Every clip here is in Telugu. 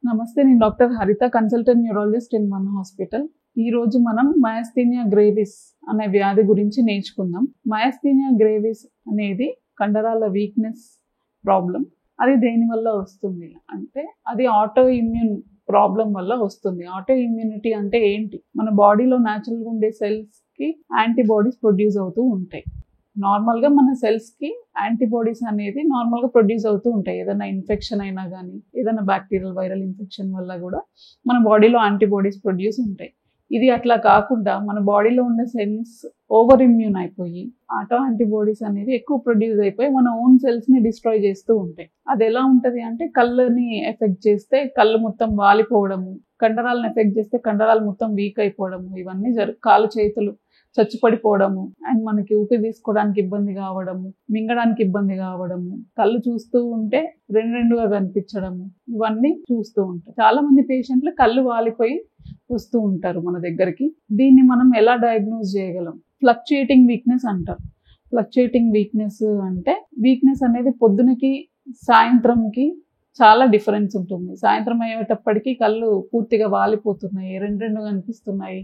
నమస్తే, నేను డాక్టర్ హరిత, consultant neurologist in one hospital. ఈ రోజు మనం మయాస్థీనియా గ్రేవిస్ అనే వ్యాధి గురించి నేర్చుకుందాం. మయాస్థీనియా గ్రేవిస్ అనేది కండరాల వీక్నెస్ ప్రాబ్లం. అది దేని వల్ల వస్తుంది అంటే అది ఆటో ఇమ్యూన్ ప్రాబ్లం వల్ల వస్తుంది. ఆటో ఇమ్యూనిటీ అంటే ఏంటి? మన బాడీలో న్యాచురల్గా ఉండే సెల్స్కి యాంటీబాడీస్ ప్రొడ్యూస్ అవుతూ ఉంటాయి. నార్మల్గా మన సెల్స్కి యాంటీబాడీస్ అనేది నార్మల్గా ప్రొడ్యూస్ అవుతూ ఉంటాయి. ఏదైనా ఇన్ఫెక్షన్ అయినా కానీ, ఏదైనా బ్యాక్టీరియల్ వైరల్ ఇన్ఫెక్షన్ వల్ల కూడా మన బాడీలో యాంటీబాడీస్ ప్రొడ్యూస్ ఉంటాయి. ఇది అట్లా కాకుండా మన బాడీలో ఉండే సెల్స్ ఓవర్ ఇమ్యూన్ అయిపోయి ఆటో యాంటీబాడీస్ అనేవి ఎక్కువ ప్రొడ్యూస్ అయిపోయి మన ఓన్ సెల్స్ని డిస్ట్రాయ్ చేస్తూ ఉంటాయి. అది ఎలా ఉంటుంది అంటే కళ్ళని ఎఫెక్ట్ చేస్తే కళ్ళు మొత్తం వాలిపోవడము, కండరాలను ఎఫెక్ట్ చేస్తే కండరాలు మొత్తం వీక్ అయిపోవడము, ఇవన్నీ కాళ్ళు చేతులు చచ్చిపడిపోవడము, అండ్ మనకి ఊపిరి తీసుకోవడానికి ఇబ్బంది కావడము, మింగడానికి ఇబ్బంది కావడము, కళ్ళు చూస్తూ ఉంటే రెండుగా కనిపించడము, ఇవన్నీ చూస్తూ ఉంటాం. చాలా మంది పేషెంట్లు కళ్ళు వాలిపోయి వస్తూ ఉంటారు మన దగ్గరికి. దీన్ని మనం ఎలా డయాగ్నోజ్ చేయగలం? ఫ్లక్చుయేటింగ్ వీక్నెస్ అంటారు. ఫ్లక్చుయేటింగ్ వీక్నెస్ అంటే వీక్నెస్ అనేది పొద్దునకి సాయంత్రంకి చాలా డిఫరెన్స్ ఉంటుంది. సాయంత్రం అయ్యేటప్పటికీ కళ్ళు పూర్తిగా వాలిపోతున్నాయి, రెండుగా అనిపిస్తున్నాయి,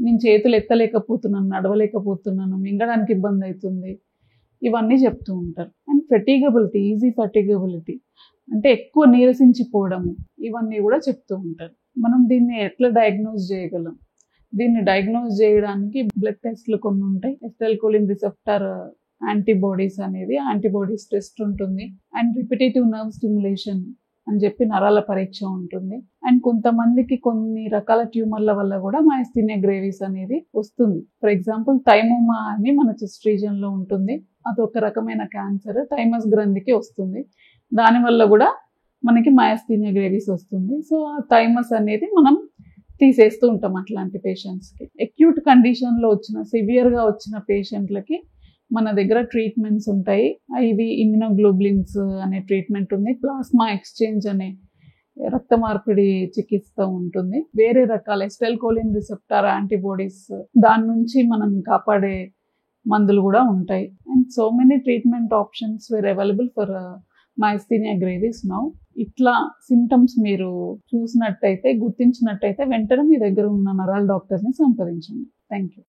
నేను చేతులు ఎత్తలేకపోతున్నాను, నడవలేకపోతున్నాను, మింగడానికి ఇబ్బంది అవుతుంది, ఇవన్నీ చెప్తూ ఉంటారు. అండ్ ఫెటిగబిలిటీ, ఈజీ ఫెటిగబిలిటీ అంటే ఎక్కువ నీరసించిపోవడము, ఇవన్నీ కూడా చెప్తూ ఉంటారు. మనం దీన్ని ఎట్లా డయాగ్నోజ్ చేయగలం? దీన్ని డయాగ్నోజ్ చేయడానికి బ్లడ్ టెస్ట్లు కొన్ని ఉంటాయి. ఎసిటైల్కోలిన్ రిసెప్టర్ యాంటీబాడీస్ అనేది యాంటీబాడీస్ టెస్ట్ ఉంటుంది. అండ్ రిపిటేటివ్ నర్వ్ స్టిమ్యులేషన్ అని చెప్పి నరాల పరీక్ష ఉంటుంది. అండ్ కొంతమందికి కొన్ని రకాల ట్యూమర్ల వల్ల కూడా మయాస్థీనియా గ్రేవిస్ అనేది వస్తుంది. ఫర్ ఎగ్జాంపుల్ థైమోమా అని మన చెస్ట్ రీజియన్లో ఉంటుంది. అదొక రకమైన క్యాన్సర్, థైమస్ గ్రంథికి వస్తుంది. దానివల్ల కూడా మనకి మయాస్థీనియా గ్రేవిస్ వస్తుంది. సో ఆ థైమస్ అనేది మనం తీసేస్తూ ఉంటాం అట్లాంటి పేషెంట్స్కి. అక్యూట్ కండిషన్లో వచ్చిన, సివియర్గా వచ్చిన పేషెంట్లకి మన దగ్గర ట్రీట్మెంట్స్ ఉంటాయి. ఇవి ఇమ్యునోగ్లోబులిన్స్ అనే ట్రీట్మెంట్ ఉంది, ప్లాస్మా ఎక్స్చేంజ్ అనే రక్త మార్పిడి చికిత్స ఉంటుంది, వేరే రకాల ఎసిటైల్కోలిన్ రిసెప్టర్ యాంటీబాడీస్ దాని నుంచి మనం కాపాడే మందులు కూడా ఉంటాయి. And so many treatment options were available for myasthenia gravis now. ఇట్లా సింటమ్స్ మీరు చూసినట్టయితే, గుర్తించినట్టయితే వెంటనే మీ దగ్గర ఉన్న నరాల డాక్టర్ని సంప్రదించండి. Thank you.